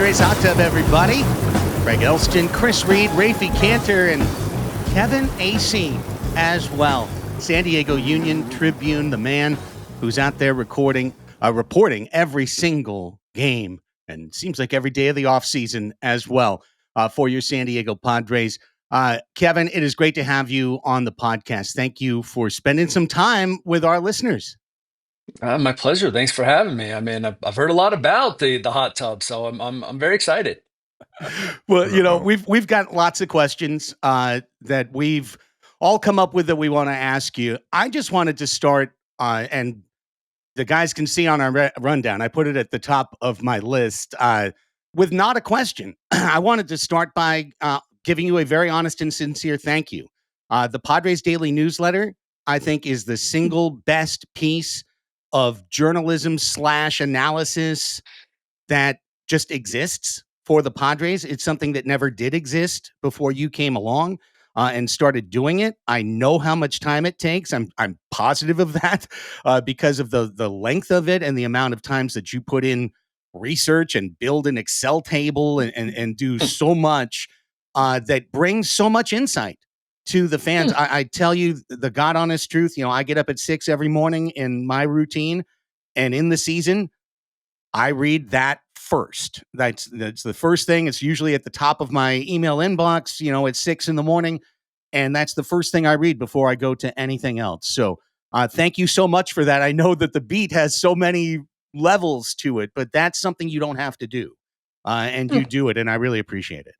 Padres Hot Tub, everybody. Greg Elsten, Chris Reed, Raphie Cantor, and Kevin Acee as well. San Diego Union-Tribune, the man who's out there reporting every single game, and seems like every day of the offseason as well for your San Diego Padres. Kevin, it is great to have you on the podcast. Thank you for spending some time with our listeners. My pleasure. Thanks for having me. I mean, I've heard a lot about the hot tub, so I'm very excited. Well, you know, we've got lots of questions that we've all come up with that we want to ask you. I just wanted to start, and the guys can see on our rundown, I put it at the top of my list with not a question. I wanted to start by giving you a very honest and sincere thank you. The Padres Daily newsletter, I think, is the single best piece of journalism / analysis that just exists for the Padres. It's something that never did exist before you came along and started doing it. I know how much time it takes. I'm positive of that because of the length of it and the amount of times that you put in research and build an Excel table and do so much that brings so much insight to the fans. I tell you the God honest truth. You know, I get up at 6 every morning in my routine, and in the season, I read that first. That's the first thing. It's usually at the top of my email inbox, you know, at 6 in the morning. And that's the first thing I read before I go to anything else. So thank you so much for that. I know that the beat has so many levels to it, but that's something you don't have to do. And you do it. And I really appreciate it.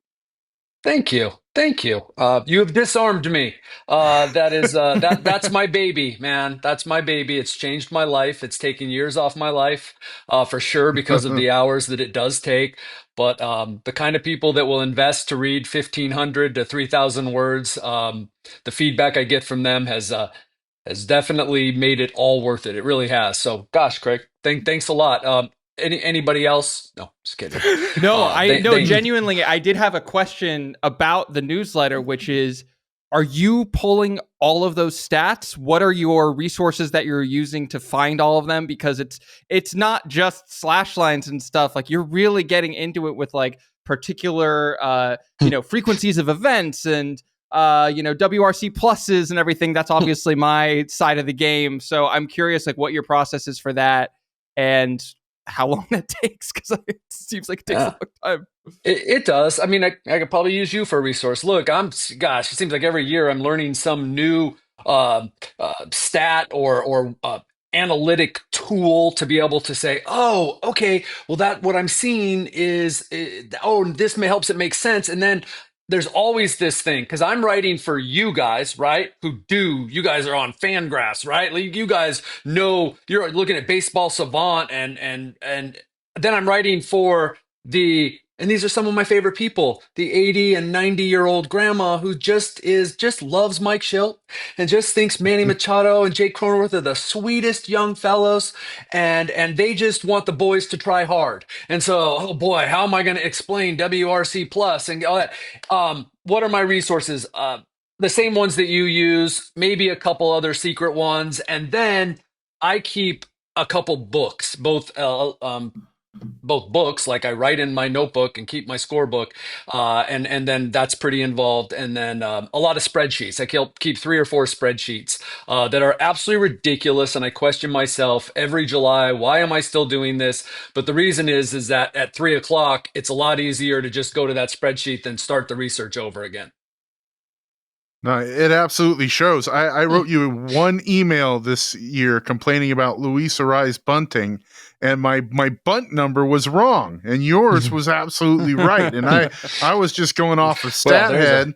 Thank you. Thank you. You have disarmed me. That's my baby, man. That's my baby. It's changed my life. It's taken years off my life, for sure, because of the hours that it does take. But the kind of people that will invest to read 1,500 to 3,000 words, the feedback I get from them has definitely made it all worth it. It really has. So, gosh, Craig, thanks a lot. Anybody else? No, just kidding. Genuinely, I did have a question about the newsletter, which is, are you pulling all of those stats? What are your resources that you're using to find all of them? Because it's not just slash lines and stuff. Like, you're really getting into it with like particular frequencies of events and WRC pluses and everything. That's obviously my side of the game. So I'm curious, like, what your process is for that and how long that takes, because it seems like it takes a long time. It does. I mean, I could probably use you for a resource. Look, it seems like every year I'm learning some new stat or analytic tool to be able to say, oh, okay, well, what I'm seeing is, this helps it make sense. And then there's always this thing, because I'm writing for you guys, right? You guys are on Fangraphs, right? Like, you guys know, you're looking at Baseball Savant, and then I'm writing for and these are some of my favorite people, the 80 and 90-year-old grandma who just loves Mike Shildt and just thinks Manny Machado and Jake Cronenworth are the sweetest young fellows, and they just want the boys to try hard. And so, oh boy, how am I going to explain WRC plus and all that? What are my resources? The same ones that you use, maybe a couple other secret ones, and then I keep a couple books, both books, like I write in my notebook and keep my scorebook, and then that's pretty involved. And then a lot of spreadsheets. I keep 3 or 4 spreadsheets that are absolutely ridiculous, and I question myself every July, why am I still doing this? But the reason is that at 3 o'clock, it's a lot easier to just go to that spreadsheet than start the research over again. No, it absolutely shows. I wrote you one email this year complaining about Luis Arraez bunting, and my bunt number was wrong, and yours was absolutely right. And I was just going off of StatHead,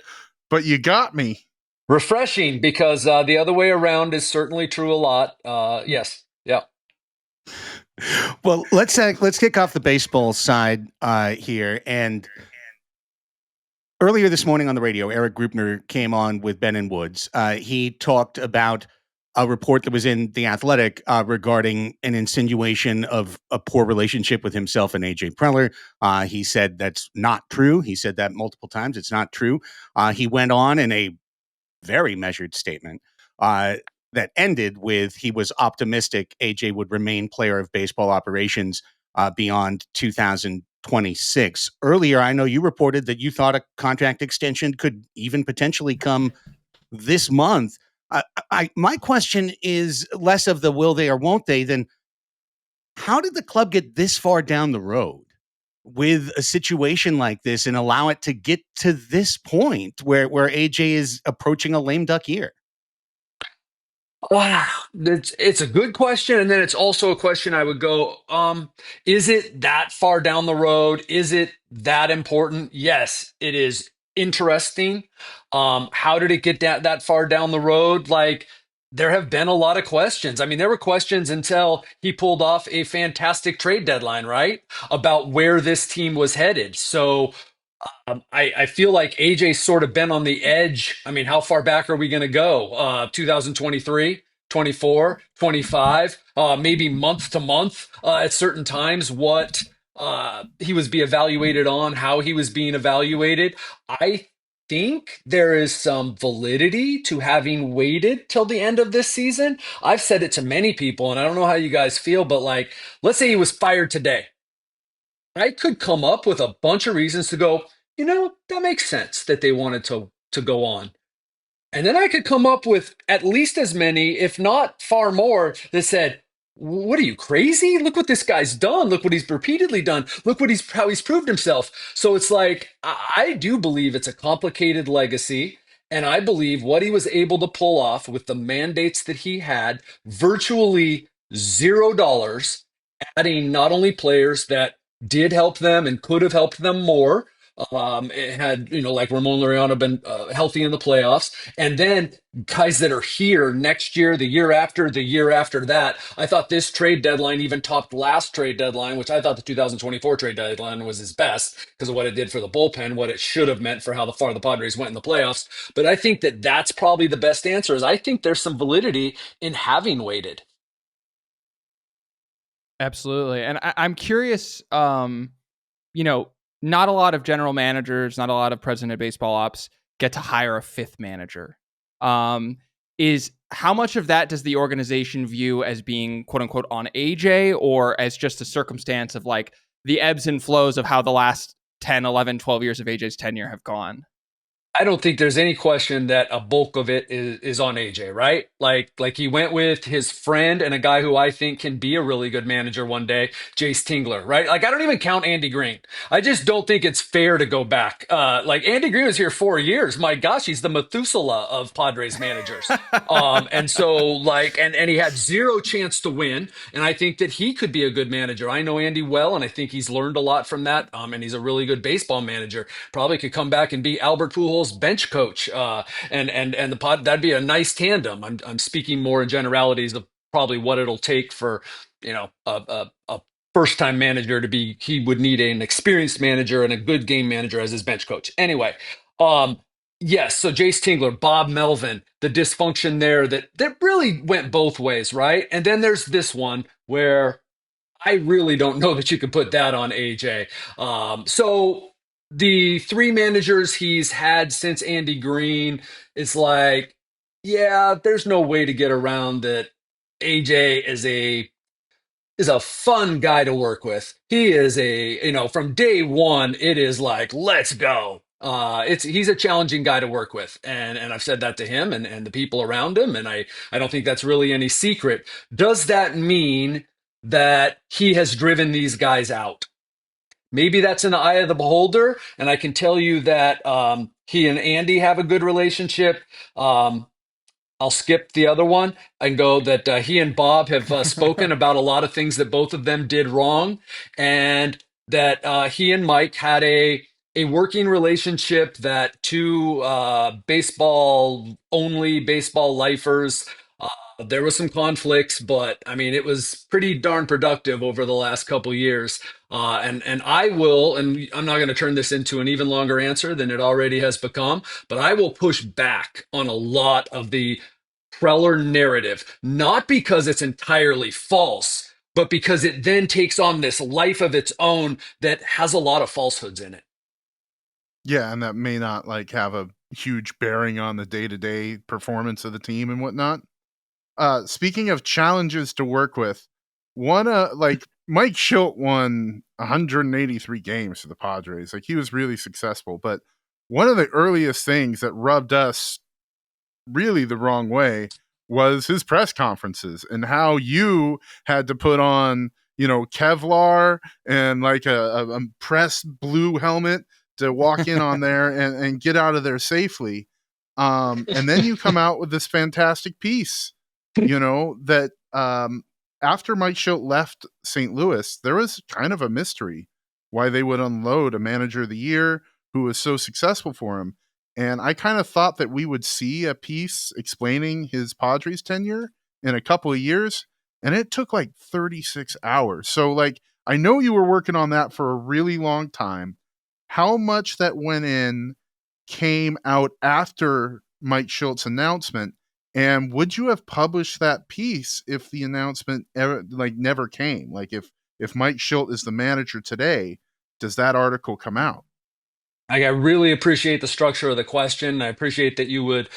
but you got me. Refreshing, because the other way around is certainly true a lot. Yes. Yeah. Well, let's kick off the baseball side here. And earlier this morning on the radio, Eric Grupner came on with Ben and Woods. He talked about a report that was in The Athletic regarding an insinuation of a poor relationship with himself and AJ Preller. He said that's not true. He said that multiple times. It's not true. He went on in a very measured statement that ended with he was optimistic AJ would remain player of baseball operations beyond 2020. 26. Earlier, I know you reported that you thought a contract extension could even potentially come this month. My question is less of the will they or won't they than how did the club get this far down the road with a situation like this and allow it to get to this point where AJ is approaching a lame duck year? Wow, it's a good question, and then it's also a question I would go, is it that far down the road? Is it that important? Yes, it is interesting. How did it get that far down the road? Like, there have been a lot of questions. I mean, there were questions until he pulled off a fantastic trade deadline, right? About where this team was headed. So I feel like AJ's sort of been on the edge. I mean, how far back are we going to go? 2023, 24, 25, maybe month to month at certain times, what he was being evaluated on, how he was being evaluated. I think there is some validity to having waited till the end of this season. I've said it to many people, and I don't know how you guys feel, but like, let's say he was fired today. I could come up with a bunch of reasons to go, that makes sense that they wanted to go on. And then I could come up with at least as many, if not far more, that said, what are you, crazy? Look what this guy's done. Look what he's repeatedly done. Look how he's proved himself. So it's like, I do believe it's a complicated legacy. And I believe what he was able to pull off with the mandates that he had, virtually $0, adding not only players that did help them and could have helped them more. It had, like Ramon Laureano been healthy in the playoffs. And then guys that are here next year, the year after that. I thought this trade deadline even topped last trade deadline, which I thought the 2024 trade deadline was his best because of what it did for the bullpen, what it should have meant for how far the Padres went in the playoffs. But I think that that's probably the best answer is I think there's some validity in having waited. Absolutely. And I'm curious, not a lot of general managers, not a lot of president of baseball ops get to hire a fifth manager. Is how much of that does the organization view as being quote unquote on AJ or as just a circumstance of like the ebbs and flows of how the last 10, 11, 12 years of AJ's tenure have gone? I don't think there's any question that a bulk of it is on AJ, right? Like he went with his friend and a guy who I think can be a really good manager one day, Jace Tingler, right? Like I don't even count Andy Green. I just don't think it's fair to go back. Like Andy Green was here 4 years. My gosh, he's the Methuselah of Padres managers. And so like, and he had zero chance to win. And I think that he could be a good manager. I know Andy well, and I think he's learned a lot from that. And he's a really good baseball manager. Probably could come back and be Albert Pujols' bench coach, and the pod. That'd be a nice tandem. I'm speaking more in generalities of probably what it'll take for a first time manager to be. He would need an experienced manager and a good game manager as his bench coach. Anyway, yes. So Jace Tingler, Bob Melvin, the dysfunction there that really went both ways, right? And then there's this one where I really don't know that you can put that on AJ. So the three managers he's had since Andy Green, it's like, yeah, there's no way to get around that. AJ is a fun guy to work with. He is from day one, it is like, let's go. He's a challenging guy to work with. And I've said that to him and the people around him. And I don't think that's really any secret. Does that mean that he has driven these guys out? Maybe that's in the eye of the beholder. And I can tell you that he and Andy have a good relationship. I'll skip the other one and go that he and Bob have spoken about a lot of things that both of them did wrong, and that he and Mike had a working relationship that two baseball lifers. There was some conflicts, but I mean, it was pretty darn productive over the last couple years. And I will, and I'm not going to turn this into an even longer answer than it already has become, but I will push back on a lot of the Preller narrative, not because it's entirely false, but because it then takes on this life of its own that has a lot of falsehoods in it. Yeah, and that may not like have a huge bearing on the day-to-day performance of the team and whatnot. Speaking of challenges to work with, one like Mike Shildt won 183 games for the Padres. Like, he was really successful. But one of the earliest things that rubbed us really the wrong way was his press conferences and how you had to put on, Kevlar and like a pressed blue helmet to walk in on there and get out of there safely. And then you come out with this fantastic piece, that after Mike Shildt left St. Louis, there was kind of a mystery why they would unload a manager of the year who was so successful for him. And I kind of thought that we would see a piece explaining his Padres tenure in a couple of years, and it took like 36 hours. So, like, I know you were working on that for a really long time. How much that went in came out after Mike Shildt's announcement, and would you have published that piece if the announcement never came? Like, if Mike Shildt is the manager today, does that article come out? I really appreciate the structure of the question. I appreciate that you would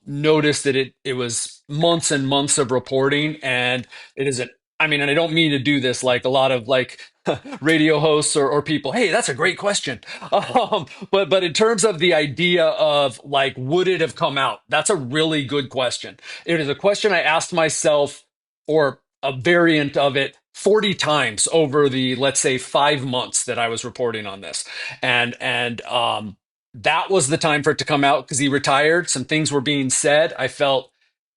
notice that it was months and months of reporting, and it isn't. I mean, and I don't mean to do this like a lot of like radio hosts or people. Hey, that's a great question. But in terms of the idea of like, would it have come out? That's a really good question. It is a question I asked myself, or a variant of it, 40 times over the, let's say, 5 months that I was reporting on this. And that was the time for it to come out because he retired. Some things were being said. I felt,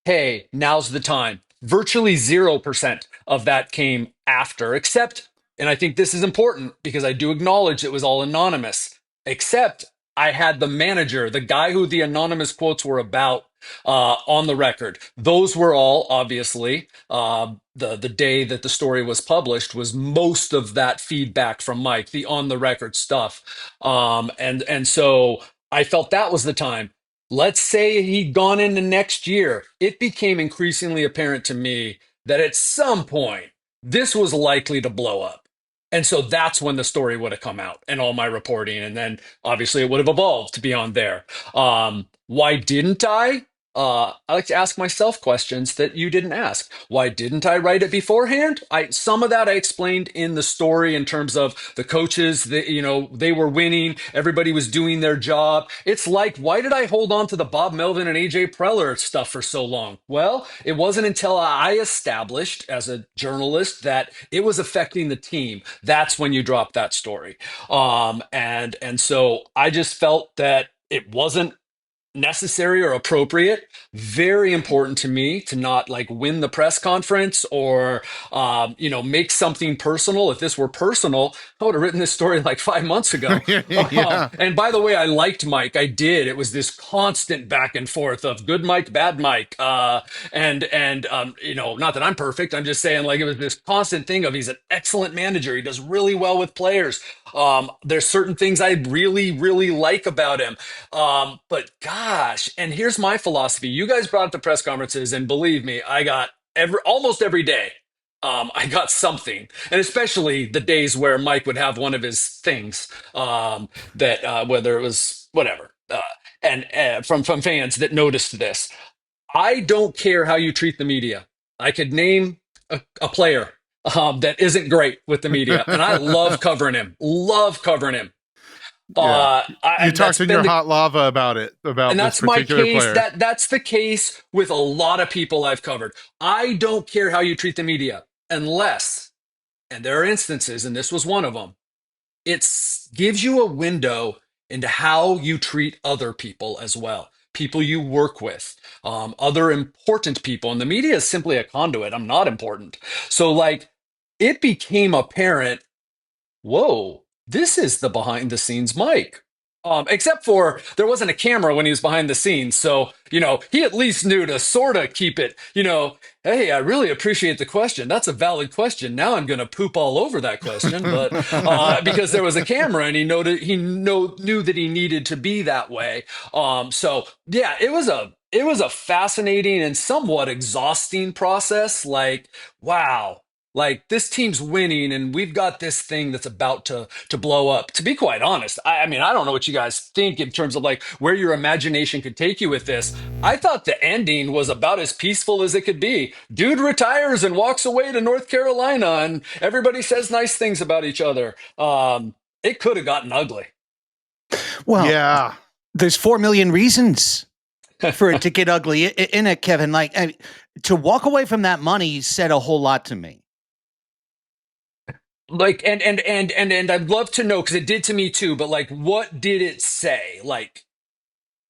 hey, now's the time. Virtually 0% of that came after, except, and I think this is important because I do acknowledge it was all anonymous, except I had the manager, the guy who the anonymous quotes were about, on the record. Those were all obviously the day that the story was published was most of that feedback from Mike, the on the record stuff, and so I felt that was the time. Let's say he'd gone into next year. It became increasingly apparent to me that at some point this was likely to blow up. And so that's when the story would have come out and all my reporting. And then obviously it would have evolved to beyond there. Why didn't I? I like to ask myself questions that you didn't ask. Why didn't I write it beforehand? Some of that I explained in the story in terms of the coaches, they were winning. Everybody was doing their job. It's like, why did I hold on to the Bob Melvin and AJ Preller stuff for so long? Well, it wasn't until I established as a journalist that it was affecting the team. That's when you drop that story. And so I just felt that it wasn't necessary or appropriate. Very important to me to not like win the press conference or make something personal. If this were personal, I would have written this story like 5 months ago. Yeah. And by the way, I liked Mike. I did. It was this constant back and forth of good Mike, bad Mike, and not that I'm perfect. I'm just saying, like, it was this constant thing of he's an excellent manager. He does really well with players. There's certain things I really, really like about him. But gosh, and here's my philosophy. You guys brought up the press conferences, and believe me, I got almost every day. I got something, and especially the days where Mike would have one of his things, that whether it was whatever, and from fans that noticed this. I don't care how you treat the media. I could name a player that isn't great with the media, and I love covering him. Love covering him. Yeah. You talked in your hot lava about it, about and this that's my particular case. player. That's the case with a lot of people I've covered. I don't care how you treat the media unless, and there are instances, and this was one of them, it gives you a window into how you treat other people as well. People you work with, other important people. And the media is simply a conduit. I'm not important. So, like, it became apparent, whoa, this is the behind the scenes Mike. Except for there wasn't a camera when he was behind the scenes. So, he at least knew to sort of keep it, hey, I really appreciate the question. That's a valid question. Now I'm going to poop all over that question. But because there was a camera and he knew that he needed to be that way. So, yeah, it was a fascinating and somewhat exhausting process. Like, wow. Like, this team's winning, and we've got this thing that's about to blow up. To be quite honest, I mean, I don't know what you guys think in terms of like where your imagination could take you with this. I thought the ending was about as peaceful as it could be. Dude retires and walks away to North Carolina, and everybody says nice things about each other. It could have gotten ugly. Well, Yeah. there's 4 million reasons for it to get ugly in it, Kevin. Like, to walk away from that money said a whole lot to me. Like, and I'd love to know, because it did to me too, but like, what did it say? Like,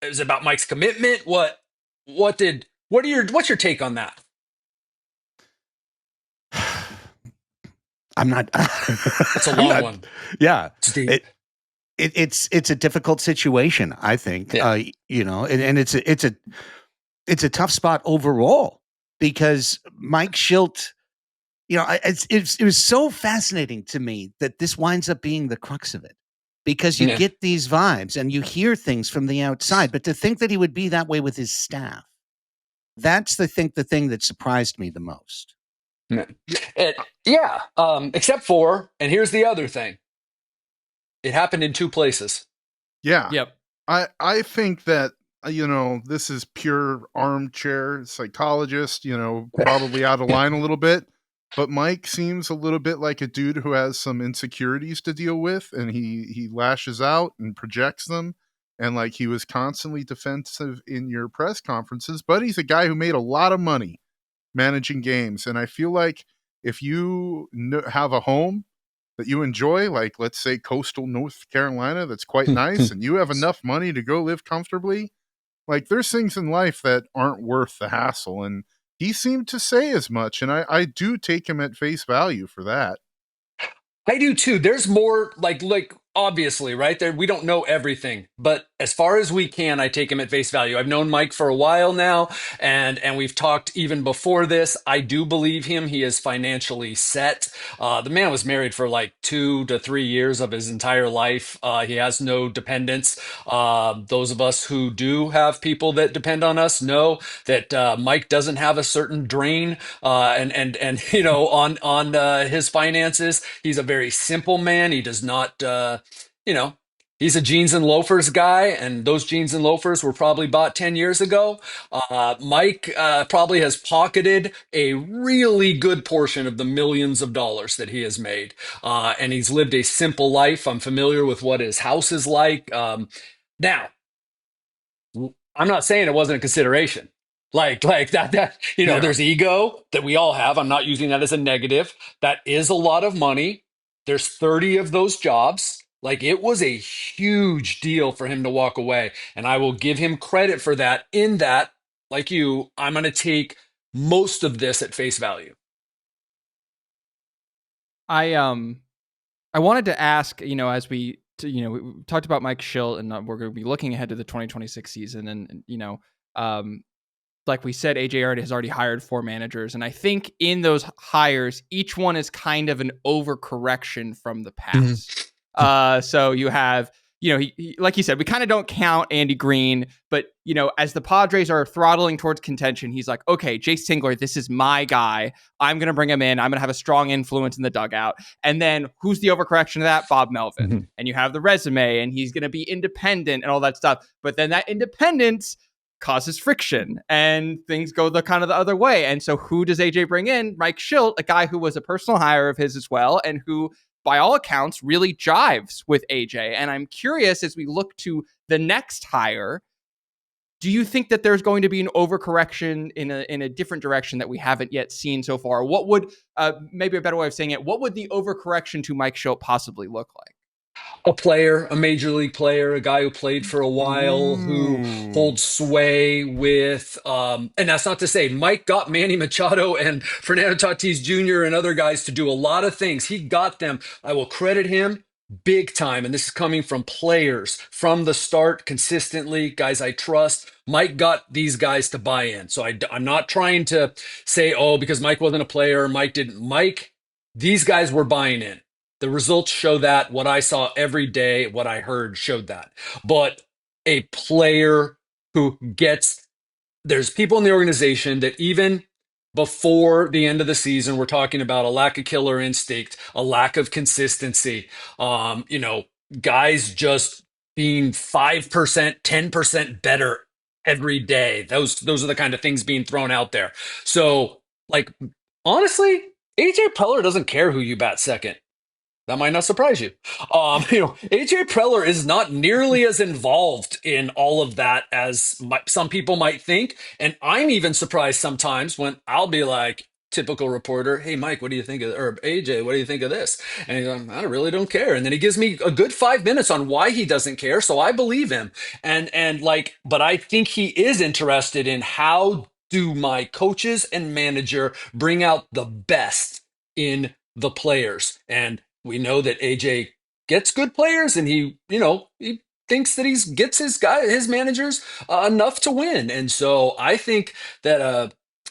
it was about Mike's commitment. What's your take on that? I'm not. It's a long one. Yeah. It's deep. It's a difficult situation, I think. Yeah. You know, and it's a tough spot overall, because Mike Shildt, you know, it was so fascinating to me that this winds up being the crux of it, because you get these vibes and you hear things from the outside, but to think that he would be that way with his staff, that's the thing that surprised me the most. Yeah. Except for, and here's the other thing. It happened in two places. Yeah. Yep. I think that, you know, this is pure armchair psychologist, you know, probably out of line a little bit. But Mike seems a little bit like a dude who has some insecurities to deal with, and he lashes out and projects them. And like, he was constantly defensive in your press conferences, but he's a guy who made a lot of money managing games. And I feel like if you have a home that you enjoy, like let's say coastal North Carolina, that's quite nice, and you have enough money to go live comfortably, like there's things in life that aren't worth the hassle. And he seemed to say as much, and I do take him at face value for that. I do too. There's more, like obviously, right there. We don't know everything, but as far as we can, I take him at face value. I've known Mike for a while now, and we've talked even before this. I do believe him. He is financially set. The man was married for like 2 to 3 years of his entire life. He has no dependents. Those of us who do have people that depend on us know that Mike doesn't have a certain drain and you know, on his finances. He's a very simple man. He does not you know, he's a jeans and loafers guy, and those jeans and loafers were probably bought 10 years ago. Mike probably has pocketed a really good portion of the millions of dollars that he has made, and he's lived a simple life. I'm familiar with what his house is like. Now, I'm not saying it wasn't a consideration. Like that, you know, there's ego that we all have. I'm not using that as a negative. That is a lot of money. There's 30 of those jobs. Like, it was a huge deal for him to walk away. And I will give him credit for that, in that, like you, I'm going to take most of this at face value. I wanted to ask, you know, as we talked about Mike Shildt, and we're going to be looking ahead to the 2026 season, and you know, like we said, AJ has already hired 4 managers, and I think in those hires, each one is kind of an overcorrection from the past. So you have, you know, he like you said, we kind of don't count Andy Green, but you know, as the Padres are throttling towards contention, he's like, okay, Jace Tingler, this is my guy. I'm going to bring him in. I'm going to have a strong influence in the dugout. And then who's the overcorrection of that? Bob Melvin. Mm-hmm. And you have the resume, and he's going to be independent and all that stuff. But then that independence causes friction, and things go the other way. And so who does AJ bring in? Mike Shildt, a guy who was a personal hire of his as well, and who, by all accounts, really jives with AJ. And I'm curious, as we look to the next hire, do you think that there's going to be an overcorrection in a different direction that we haven't yet seen so far? What would, maybe a better way of saying it, what would the overcorrection to Mike Shildt possibly look like? A player, a major league player, a guy who played for a while, who holds sway with, and that's not to say Mike got Manny Machado and Fernando Tatis Jr. and other guys to do a lot of things. He got them. I will credit him big time. And this is coming from players from the start, consistently, guys I trust. Mike got these guys to buy in. So I'm not trying to say, oh, because Mike wasn't a player, Mike didn't. Mike, these guys were buying in. The results show that. What I saw every day, what I heard showed that. But a player who gets, there's people in the organization that even before the end of the season, we're talking about a lack of killer instinct, a lack of consistency. You know, guys just being 5%, 10% better every day. Those are the kind of things being thrown out there. So, like, honestly, AJ Preller doesn't care who you bat second. That might not surprise you. You know, AJ Preller is not nearly as involved in all of that as some people might think. And I'm even surprised sometimes when I'll be like, typical reporter, hey, Mike, what do you think of, or AJ, what do you think of this? And he's like, I really don't care. And then he gives me a good 5 minutes on why he doesn't care. So I believe him. And like, but I think he is interested in how do my coaches and manager bring out the best in the players. And we know that AJ gets good players, and he thinks that gets his managers enough to win. And so I think that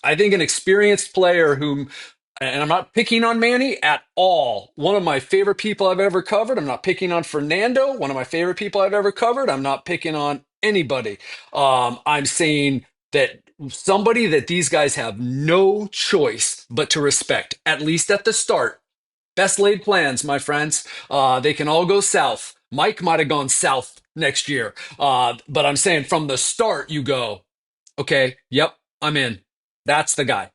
an experienced player whom, and I'm not picking on Manny at all. One of my favorite people I've ever covered. I'm not picking on Fernando. One of my favorite people I've ever covered. I'm not picking on anybody. I'm saying that somebody that these guys have no choice but to respect, at least at the start. Best laid plans, my friends. They can all go south. Mike might have gone south next year. But I'm saying from the start, you go, okay, yep, I'm in. That's the guy.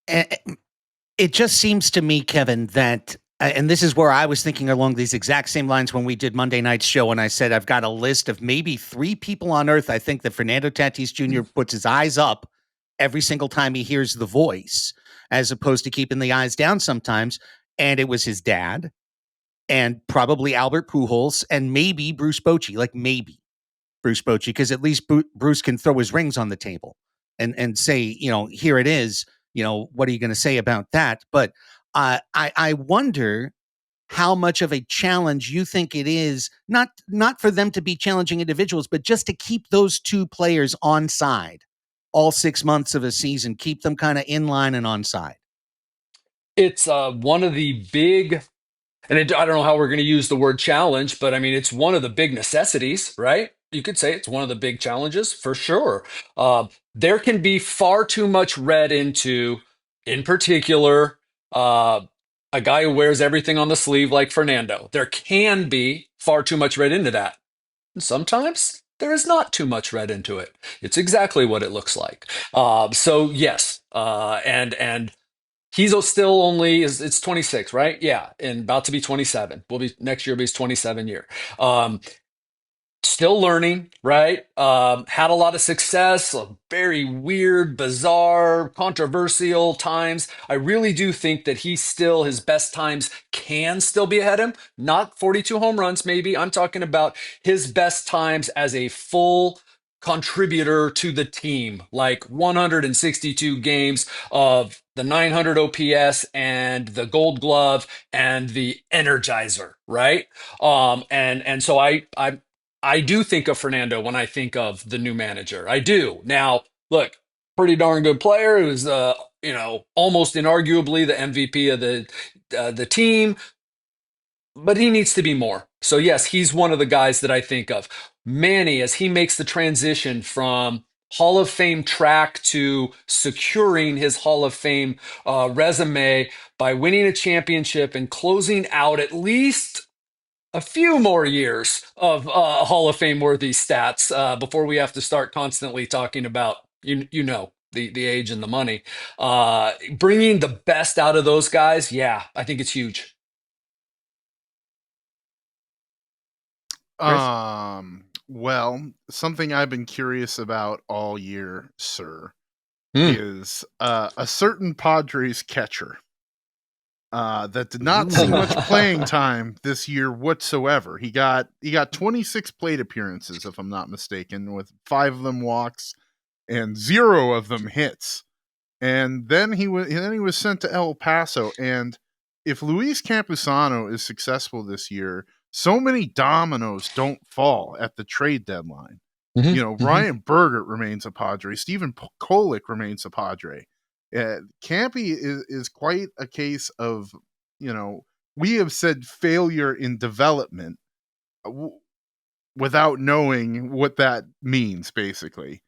It just seems to me, Kevin, that, and this is where I was thinking along these exact same lines when we did Monday night's show, and I said, I've got a list of maybe 3 people on earth. I think that Fernando Tatis Jr. puts his eyes up every single time he hears the voice, as opposed to keeping the eyes down sometimes. And it was his dad, and probably Albert Pujols, and maybe Bruce Bochy, like maybe Bruce Bochy, because at least Bruce can throw his rings on the table and say, here it is. What are you going to say about that? But I wonder how much of a challenge you think it is, not for them to be challenging individuals, but just to keep those 2 players on side all 6 months of a season, keep them kind of in line and on side. It's one of the big, and I don't know how we're going to use the word challenge, but I mean, it's one of the big necessities, right? You could say it's one of the big challenges for sure. There can be far too much read into, in particular, a guy who wears everything on the sleeve like Fernando. There can be far too much read into that. And sometimes there is not too much read into it. It's exactly what it looks like. So yes, and he's still only it's 26, right? Yeah, and about to be 27. Will be next year. Will be his 27 year. Still learning, right? Had a lot of success, very weird, bizarre, controversial times. I really do think that his best times can still be ahead of him. Not 42 home runs, maybe. I'm talking about his best times as a full contributor to the team, like 162 games of the 900 OPS and the Gold Glove and the Energizer, right? And so I do think of Fernando when I think of the new manager. I do. Now, look, pretty darn good player who's almost inarguably the MVP of the team, but he needs to be more. So yes, he's one of the guys that I think of. Manny, as he makes the transition from Hall of Fame track to securing his Hall of Fame resume by winning a championship and closing out at least a few more years of Hall of Fame worthy stats before we have to start constantly talking about the age and the money. Bringing the best out of those guys, yeah, I think it's huge. Chris? Well, something I've been curious about all year, sir, is a certain Padres catcher that did not see much playing time this year whatsoever. He got 26 plate appearances, if I'm not mistaken, with 5 of them walks and 0 of them hits. And then he was sent to El Paso. And if Luis Campusano is successful this year, so many dominoes don't fall at the trade deadline. Ryan Bergert remains a Padre. Stephen Kolick remains a Padre. Campy is quite a case of, we have said failure in development without knowing what that means, basically.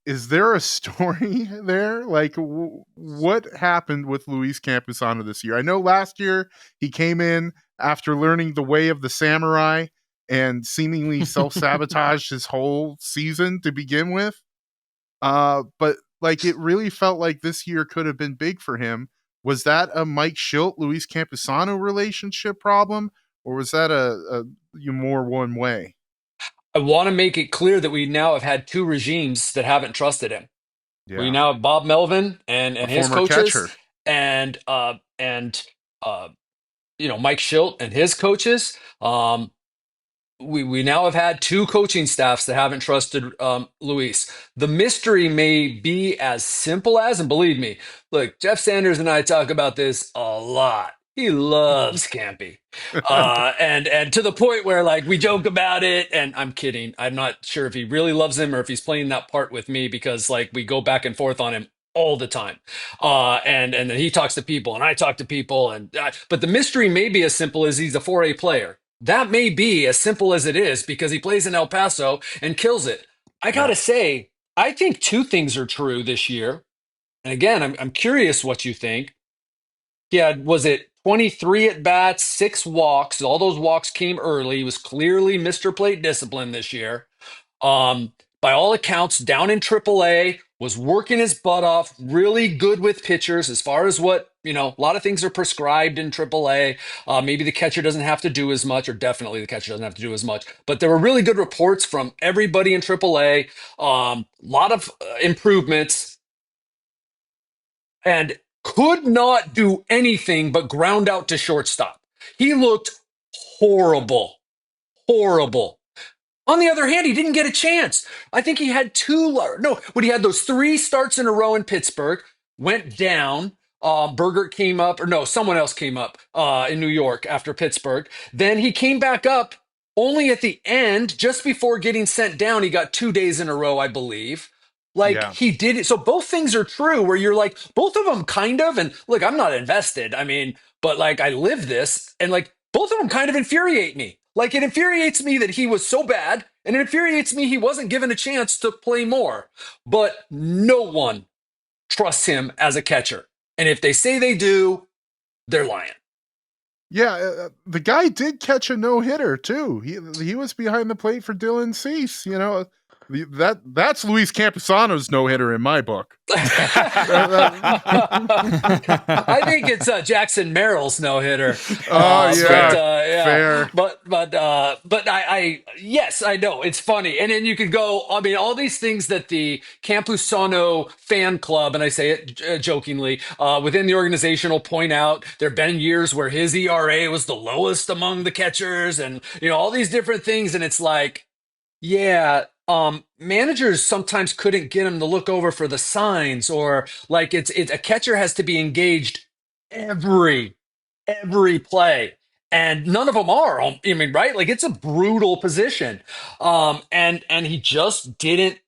Is there a story there? Like, what happened with Luis Campusano this year? I know last year he came in after learning the way of the samurai and seemingly self-sabotaged his whole season to begin with. But like, it really felt like this year could have been big for him. Was that a Mike Shildt, Luis Campusano relationship problem, or was that a more one way? I want to make it clear that we now have had two regimes that haven't trusted him. We Yeah, now have Bob Melvin a and his former coaches, catcher. and Mike Shildt and his coaches. We now have had two coaching staffs that haven't trusted Luis. The mystery may be as simple as, and believe me, look, Jeff Sanders and I talk about this a lot. He loves Campy, and to the point where like we joke about it. And I'm kidding. I'm not sure if he really loves him or if he's playing that part with me because like we go back and forth on him all the time. And then he talks to people and I talk to people, but the mystery may be as simple as he's a 4A player. That may be as simple as it is because he plays in El Paso and kills it. I gotta say, I think two things are true this year. And again, I'm curious what you think. He had, was it 23 at bats, 6 walks? All those walks came early. He was clearly Mr. Plate discipline this year. Um, by all accounts, down in AAA, was working his butt off, really good with pitchers as far as what, a lot of things are prescribed in AAA. Maybe the catcher doesn't have to do as much, or definitely the catcher doesn't have to do as much. But there were really good reports from everybody in AAA. A lot of improvements, and could not do anything but ground out to shortstop. He looked horrible, horrible. On the other hand, he didn't get a chance. I think he had when he had those 3 starts in a row in Pittsburgh, went down. Berger came up, or no, someone else came up in New York after Pittsburgh. Then he came back up only at the end, just before getting sent down. He got 2 days in a row, I believe. Like Yeah. he did it. So both things are true where you're like, both of them kind of, and look, I'm not invested. I mean, but like I live this and like both of them kind of infuriate me. Like it infuriates me that he was so bad, and it infuriates me he wasn't given a chance to play more. But no one trusts him as a catcher. And if they say they do, they're lying. Yeah, the guy did catch a no-hitter too. He was behind the plate for Dylan Cease. That's Luis Campusano's no-hitter in my book. I think it's Jackson Merrill's no-hitter. Fair. But yes, I know it's funny. And then you could go, I mean, all these things that the Campusano fan club, and I say it jokingly, within the organization will point out. There have been years where his ERA was the lowest among the catchers, and all these different things. And it's like, yeah, managers sometimes couldn't get him to look over for the signs, or like it's a catcher has to be engaged every play, and none of them are. I mean, right? Like it's a brutal position, and he just didn't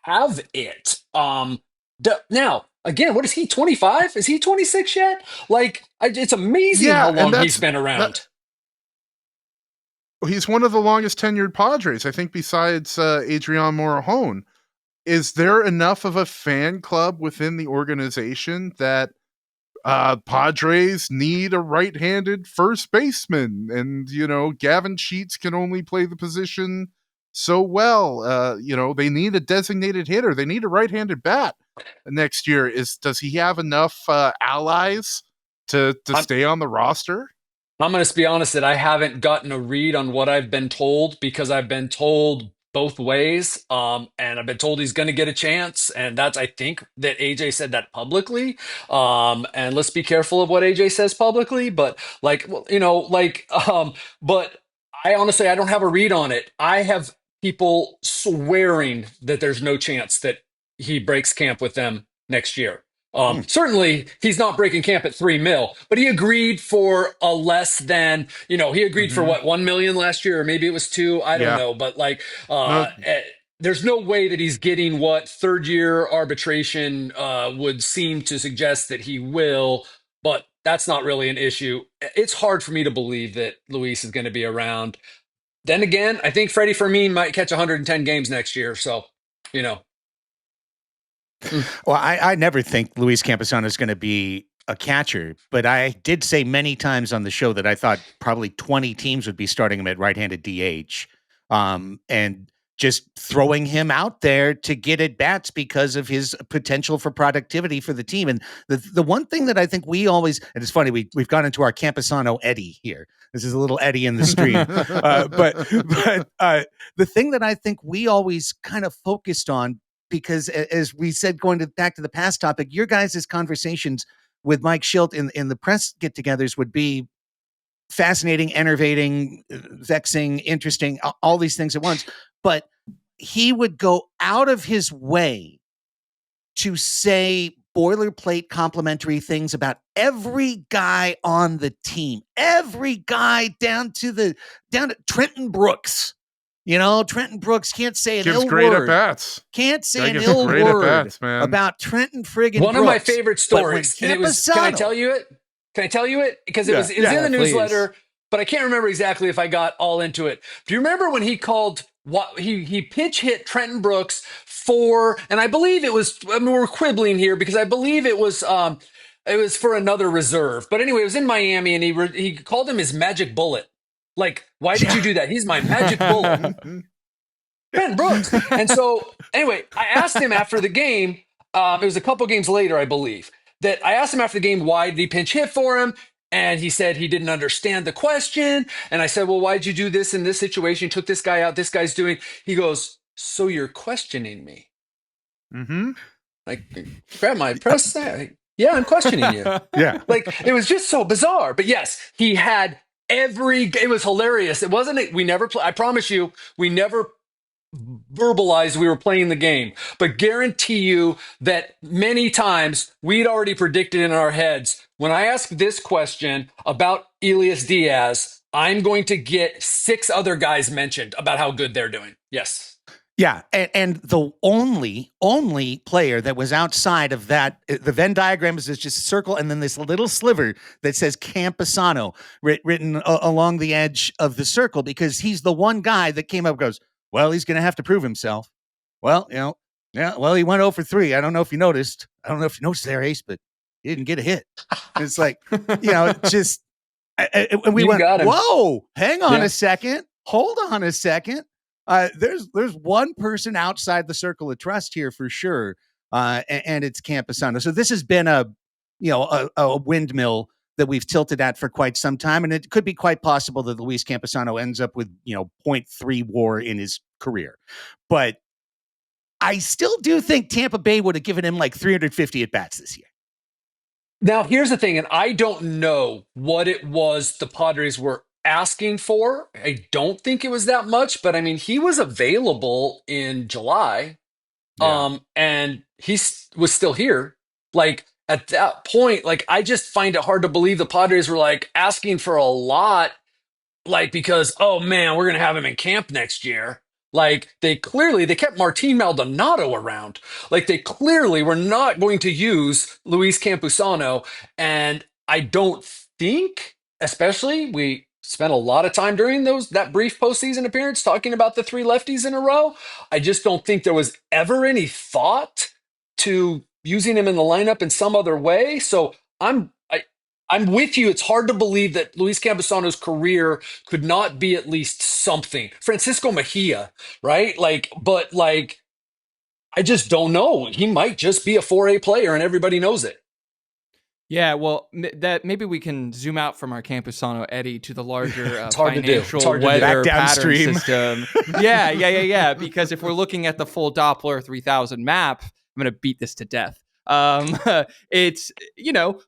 have it. Now again, what is he? 25? Is he 26 yet? Like it's amazing how long he's been around. He's one of the longest tenured Padres, I think, besides Adrian Morejon. Is there enough of a fan club within the organization that Padres need a right-handed first baseman? And, Gavin Sheets can only play the position so well. They need a designated hitter. They need a right-handed bat next year. Does he have enough allies to stay on the roster? I'm going to be honest that I haven't gotten a read on what I've been told, because I've been told both ways. And I've been told he's going to get a chance. And I think that AJ said that publicly. And let's be careful of what AJ says publicly. But but I honestly, I don't have a read on it. I have people swearing that there's no chance that he breaks camp with them next year. Certainly, he's not breaking camp at $3 million, but he agreed for a less than, he agreed for what, $1 million last year, or maybe it was 2. I don't know, but there's no way that he's getting what third-year arbitration would seem to suggest that he will. But that's not really an issue. It's hard for me to believe that Luis is going to be around. Then again, I think Freddie Fermin might catch 110 games next year, so. Well, I never think Luis Campusano is going to be a catcher, but I did say many times on the show that I thought probably 20 teams would be starting him at right-handed DH, and just throwing him out there to get at bats because of his potential for productivity for the team. And the one thing that I think we always, and it's funny, we've gone into our Campusano Eddie here. This is a little Eddie in the stream. But the thing that I think we always kind of focused on, because as we said, back to the past topic, your guys' conversations with Mike Shildt in the press get-togethers would be fascinating, enervating, vexing, interesting, all these things at once. But he would go out of his way to say boilerplate complimentary things about every guy on the team, every guy down to Trenton Brooks. Trenton Brooks can't say an Gives ill great word. At-bats. Can't say an gives ill great word at-bats, man. about Trenton friggin' One Brooks. of my favorite stories. But when And it was, can I tell you it? Can I tell you it? Because it was in the newsletter, but I can't remember exactly if I got all into it. Do you remember when he called he pitch hit Trenton Brooks and I believe it was, we're quibbling here because I believe it was for another reserve. But anyway, it was in Miami, and he called him his magic bullet. Like, why did you do that? He's my magic bullet. Trenton Brooks. And so anyway, I asked him after the game, it was a couple games later, I believe, that I asked him after the game, why did he pinch hit for him? And he said he didn't understand the question. And I said, well, why'd you do this in this situation? You took this guy out. This guy's doing. He goes, so you're questioning me? Mm-hmm. Like, grab my press there. Yeah, I'm questioning you. Yeah. Like, it was just so bizarre. But yes, he had it was hilarious. It wasn't, I promise you, we never verbalized we were playing the game, but guarantee you that many times we'd already predicted in our heads, when I ask this question about Elias Diaz, I'm going to get 6 other guys mentioned about how good they're doing. Yes. Yeah, and the only player that was outside of that, the Venn diagram is just a circle and then this little sliver that says Campusano written along the edge of the circle, because he's the one guy that came up and goes, well, he's going to have to prove himself. Well, well, he went 0 for 3. I don't know if you noticed. I don't know if you noticed there, Ace, but he didn't get a hit. And it's like, just, and we went, whoa, hang on a second. Hold on a second. There's one person outside the circle of trust here for sure, and it's Campusano. So this has been a windmill that we've tilted at for quite some time, and it could be quite possible that Luis Campusano ends up with 0.3 WAR in his career. But I still do think Tampa Bay would have given him like 350 at bats this year. Now here's the thing, and I don't know what it was the Padres were asking for. I don't think it was that much, but I mean, he was available in July, and he was still here. Like, at that point, like, I just find it hard to believe the Padres were like asking for a lot, like, because, oh man, we're gonna have him in camp next year. Like, they kept Martin Maldonado around. Like, they clearly were not going to use Luis Campusano, and I don't think, especially, we spent a lot of time during that brief postseason appearance talking about the 3 lefties in a row. I just don't think there was ever any thought to using him in the lineup in some other way. So I'm with you. It's hard to believe that Luis Campusano's career could not be at least something. Francisco Mejia, right? But I just don't know. He might just be a 4A player and everybody knows it. Yeah, well, that maybe we can zoom out from our Campusano Eddie to the larger financial weather pattern system. Yeah. Because if we're looking at the full Doppler 3000 map, I'm going to beat this to death. It's,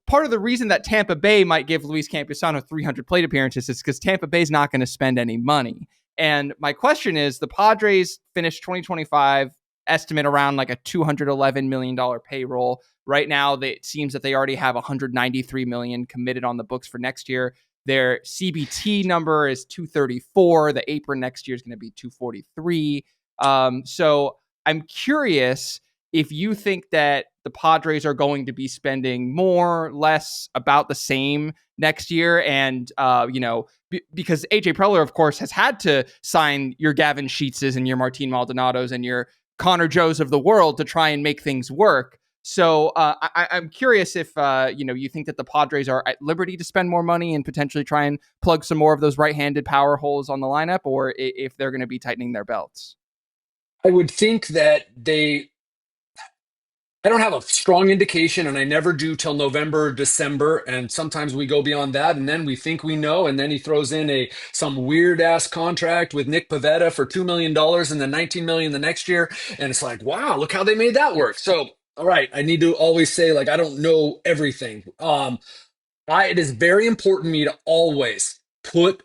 part of the reason that Tampa Bay might give Luis Campusano 300 plate appearances is because Tampa Bay's not going to spend any money. And my question is, the Padres finished 2025 estimate around like a $211 million payroll. Right now, it seems that they already have $193 million committed on the books for next year. Their CBT number is 234. The apron next year is going to be 243. So I'm curious if you think that the Padres are going to be spending more, less, about the same next year. And, because AJ Preller, of course, has had to sign your Gavin Sheetses and your Martin Maldonados and your Connor Joes of the world to try and make things work. So I'm curious if you think that the Padres are at liberty to spend more money and potentially try and plug some more of those right-handed power holes on the lineup, or if they're going to be tightening their belts. I would think that I don't have a strong indication, and I never do till November, December, and sometimes we go beyond that, and then we think we know, and then he throws in some weird ass contract with Nick Pivetta for $2 million and then $19 million the next year, and it's like, wow, look how they made that work. So, all right, I need to always say, like, I don't know everything. It is very important to me to always put,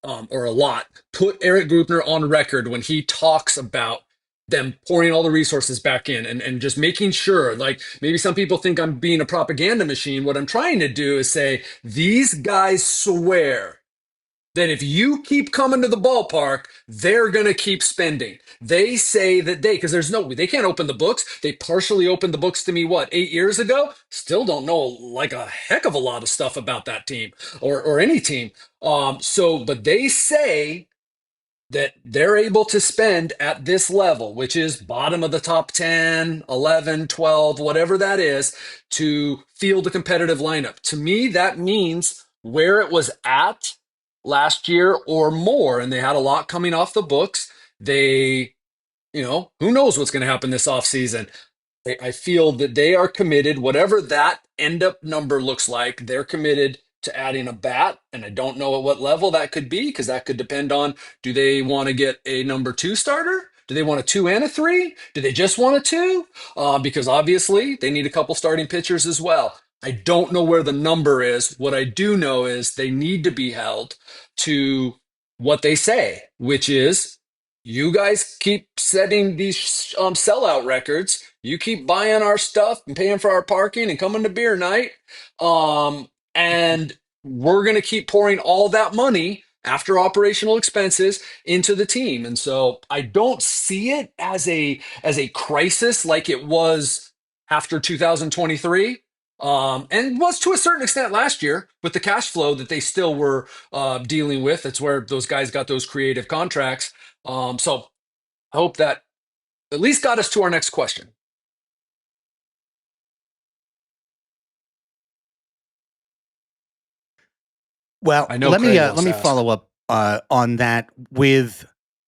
or a lot, put Eric Grupner on record when he talks about them pouring all the resources back in and just making sure, like maybe some people think I'm being a propaganda machine. What I'm trying to do is say, these guys swear that if you keep coming to the ballpark, they're going to keep spending. They say that because they can't open the books. They partially opened the books to me, 8 years ago? Still don't know like a heck of a lot of stuff about that team or any team. But they say that they're able to spend at this level, which is bottom of the top 10, 11, 12, whatever that is, to field a competitive lineup. To me, that means where it was at last year or more, and they had a lot coming off the books. Who knows what's going to happen this offseason. I feel that they are committed, whatever that end up number looks like, they're committed to adding a bat. And I don't know at what level that could be, because that could depend on, do they want to get a number 2 starter? Do they want a 2 and a 3? Do they just want a 2? Because obviously they need a couple starting pitchers as well. I don't know where the number is. What I do know is they need to be held to what they say, which is, you guys keep setting these sellout records. You keep buying our stuff and paying for our parking and coming to beer night. And we're going to keep pouring all that money after operational expenses into the team. And so I don't see it as a crisis like it was after 2023. And was to a certain extent last year with the cash flow that they still were dealing with. That's where those guys got those creative contracts. So I hope that at least got us to our next question. Well, I know let Craig me wants let me to ask. follow up on that with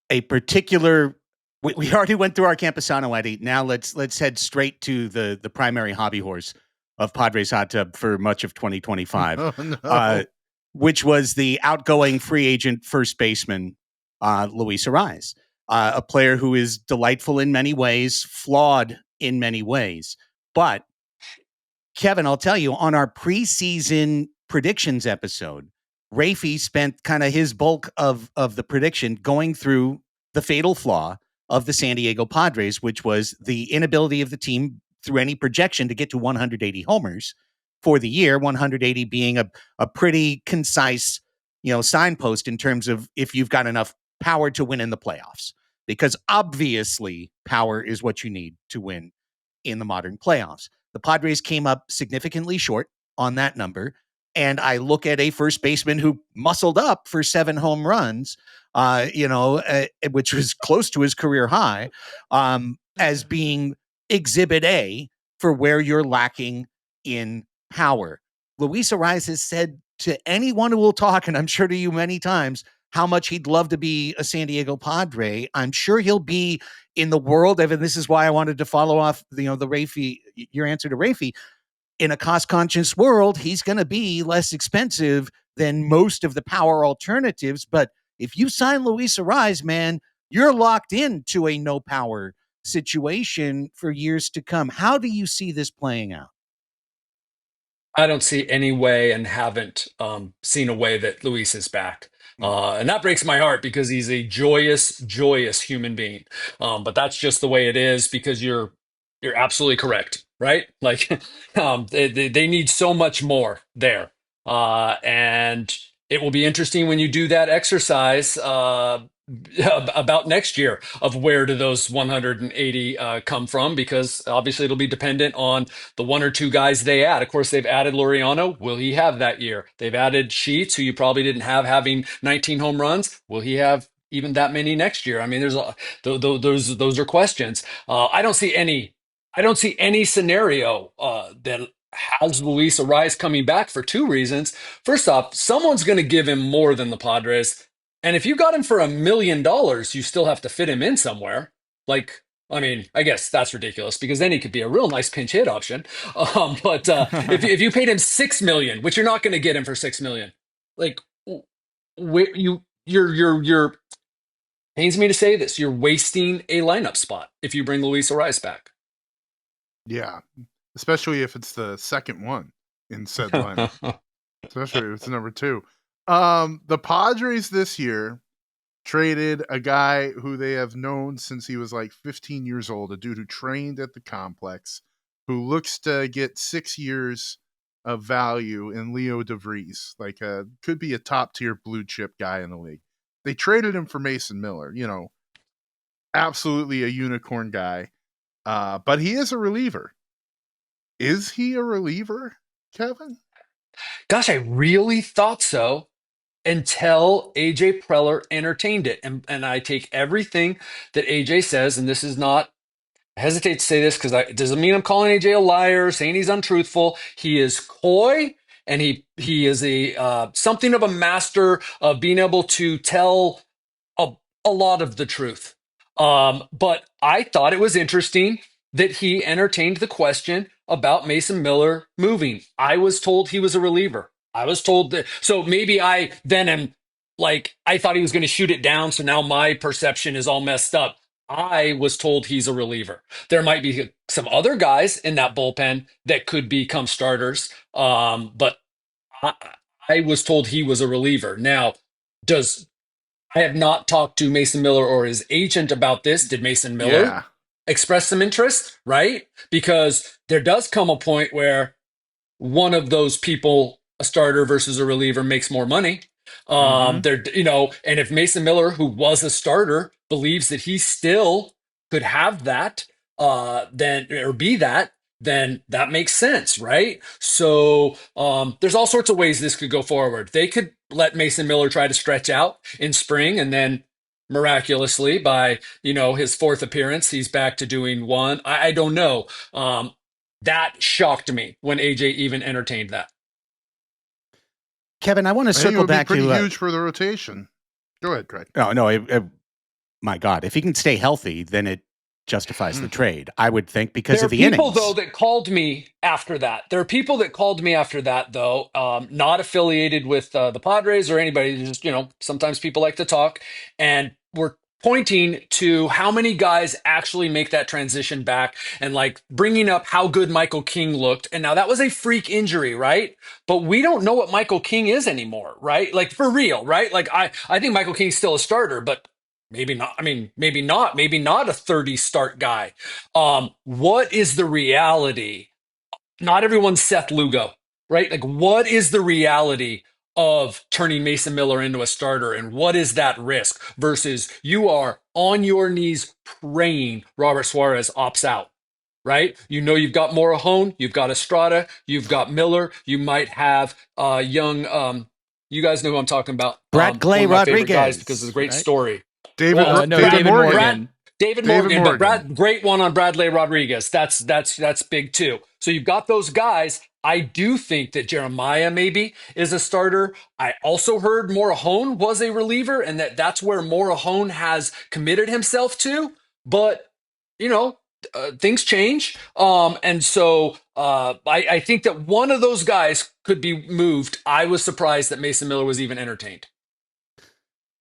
a particular. We already went through our Campusano, Eddie. Now let's head straight to the primary hobby horse of Padres Hot Tub for much of 2025, Oh, no. which was the outgoing free agent first baseman Luis Arraez, a player who is delightful in many ways, flawed in many ways, but Kevin, I'll tell you, on our preseason predictions episode, Raphie spent kind of his bulk of the prediction going through the fatal flaw of the San Diego Padres, which was the inability of the team through any projection to get to 180 homers for the year, 180 being a pretty concise, signpost in terms of if you've got enough power to win in the playoffs, because obviously power is what you need to win in the modern playoffs. The Padres came up significantly short on that number. And I look at a first baseman who muscled up for 7 home runs, which was close to his career high, as being exhibit A for where you're lacking in power. Luis Arraez has said to anyone who will talk, and I'm sure to you many times, how much he'd love to be a San Diego Padre. I'm sure he'll be in the world, and this is why I wanted to follow off, the Raphie, your answer to Raphie. In a cost-conscious world, he's going to be less expensive than most of the power alternatives. But if you sign Luis Arraez, man, you're locked into a no-power situation for years to come. How do you see this playing out? I don't see any way, and haven't seen a way, that Luis is back. And that breaks my heart, because he's a joyous, joyous human being. But that's just the way it is, because you're absolutely correct, right? Like, they need so much more there. And it will be interesting when you do that exercise about next year of where do those 180 come from, because obviously it'll be dependent on the 1 or 2 guys they add. Of course, they've added Laureano. Will he have that year? They've added Sheets, who you probably didn't have, having 19 home runs. Will he have even that many next year? I mean, those are questions. I don't see any scenario that has Luis Arraez coming back for two reasons. First off, someone's going to give him more than the Padres, and if you got him for $1 million, you still have to fit him in somewhere. Like, I mean, I guess that's ridiculous because then he could be a real nice pinch hit option. But if you paid him 6 million, which you're not going to get him for 6 million, like you're pains me to say this, you're wasting a lineup spot if you bring Luis Arraez back. Yeah, especially if it's the second one in said lineup, especially if it's number 2. The Padres this year traded a guy who they have known since he was like 15 years old, a dude who trained at the complex, who looks to get 6 years of value in Leo DeVries, like could be a top tier blue chip guy in the league. They traded him for Mason Miller, absolutely a unicorn guy. But he is a reliever. Is he a reliever, Kevin? Gosh, I really thought so until AJ Preller entertained it. And I take everything that AJ says, and this is not, I hesitate to say this because it doesn't mean I'm calling AJ a liar, saying he's untruthful. He is coy, and he is a something of a master of being able to tell a lot of the truth. But I thought it was interesting that he entertained the question about Mason Miller moving. I was told he was a reliever. I was told that. So maybe I then am like, I thought he was going to shoot it down. So now my perception is all messed up. I was told he's a reliever. There might be some other guys in that bullpen that could become starters. But I was told he was a reliever. Now, I have not talked to Mason Miller or his agent about this. Did Mason Miller express some interest? Right? Because there does come a point where one of those people, a starter versus a reliever, makes more money. And if Mason Miller, who was a starter, believes that he still could have that, then that makes sense, right? So there's all sorts of ways this could go forward. They could let Mason Miller try to stretch out in spring, and then miraculously by his fourth appearance, he's back to doing one. I don't know. That shocked me when AJ even entertained that. Kevin, I want to circle back to huge for the rotation. Go ahead, Craig. No, my God, if he can stay healthy, then it justifies the trade, I would think, because of the innings. There are people, though, that called me after that. There are people that called me after that, though, not affiliated with the Padres or anybody. Just, sometimes people like to talk, and we're pointing to how many guys actually make that transition back and like bringing up how good Michael King looked. And now that was a freak injury, right? But we don't know what Michael King is anymore, right? Like for real, right? Like I think Michael King's still a starter, but maybe not. I mean, maybe not a 30 start guy. What is the reality? Not everyone's Seth Lugo, right? Like what is the reality of turning Mason Miller into a starter, and what is that risk versus you are on your knees praying Robert Suarez opts out, right? You've got Morahone, you've got Estrada, you've got Miller, you might have young, you guys know who I'm talking about. Brad Clay Rodriguez. Because it's a great story. David Morgan. David Morgan, but great one on Bradley Rodriguez. That's big too. So you've got those guys. I do think that Jeremiah maybe is a starter. I also heard Morahone was a reliever, and that's where Morahone has committed himself to. But things change, and so I think that one of those guys could be moved. I was surprised that Mason Miller was even entertained.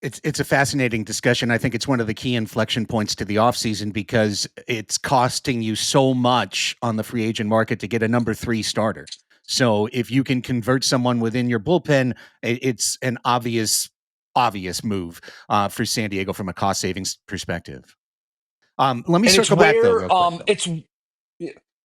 It's a fascinating discussion. I think it's one of the key inflection points to the offseason because it's costing you so much on the free agent market to get a number 3 starter. So if you can convert someone within your bullpen, it's an obvious move for San Diego from a cost savings perspective. Let me circle back though. Real quick,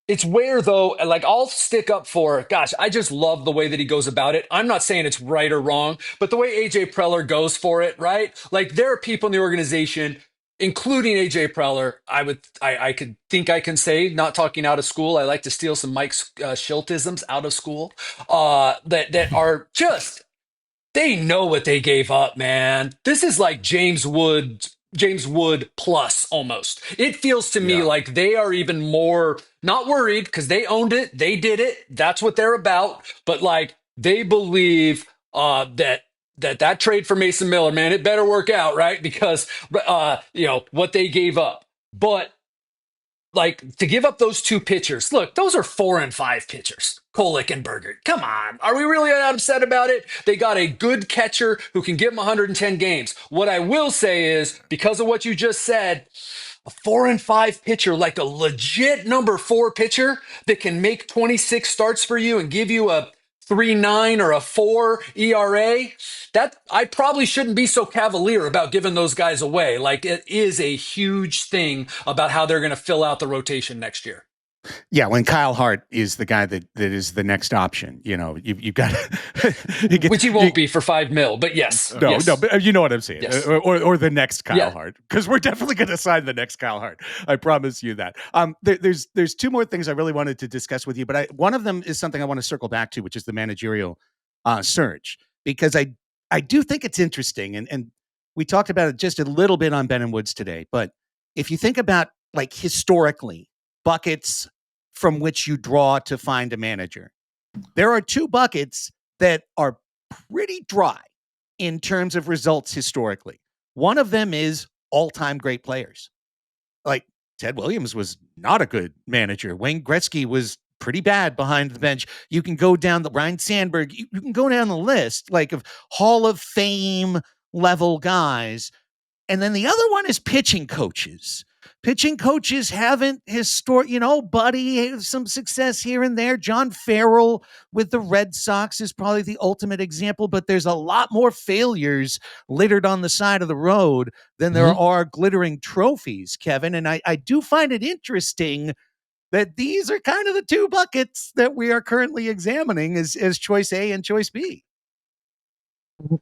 It's where, though, like I'll stick up for, gosh, I just love the way that he goes about it. I'm not saying it's right or wrong, but the way AJ Preller goes for it, right? Like there are people in the organization, including AJ Preller, I could think I can say, not talking out of school. I like to steal some Mike Shiltisms out of school, that are just They know what they gave up, man. This is like James Wood plus almost. It feels to me Yeah. like they are even more not worried because they owned it, they did it. That's what they're about. But like they believe that trade for Mason Miller, man, it better work out, right? Because what they gave up. But like to give up those two pitchers. Look, those are 4 and 5 pitchers. Kolick and Berger. Come on. Are we really that upset about it? They got a good catcher who can give them 110 games. What I will say is, because of what you just said, a 4 and 5 pitcher, like a legit number 4 pitcher that can make 26 starts for you and give you a 3.9 or a 4 ERA, that I probably shouldn't be so cavalier about giving those guys away. Like it is a huge thing about how they're going to fill out the rotation next year. Yeah, when Kyle Hart is the guy that is the next option, you've got which he won't be for $5 million, but yes. No, yes. no, but you know what I'm saying, Yes. or the next Kyle Yeah. Hart, because we're definitely going to sign the next Kyle Hart. I promise you that. There's two more things I really wanted to discuss with you, but one of them is something I want to circle back to, which is the managerial search, because I do think it's interesting, and we talked about it just a little bit on Ben and Woods today, but if you think about like historically buckets from which you draw to find a manager, there are 2 buckets that are pretty dry in terms of results historically. One of them is all-time great players. Like Ted Williams was not a good manager. Wayne Gretzky was pretty bad behind the bench. You can go down the Ryan Sandberg. You can go down the list like of Hall of Fame level guys. And then the other one is pitching coaches. Pitching coaches haven't Buddy has some success here and there. John Farrell with the Red Sox is probably the ultimate example, but there's a lot more failures littered on the side of the road than there are glittering trophies, Kevin. And I do find it interesting that these are kind of the 2 buckets that we are currently examining as choice A and choice B.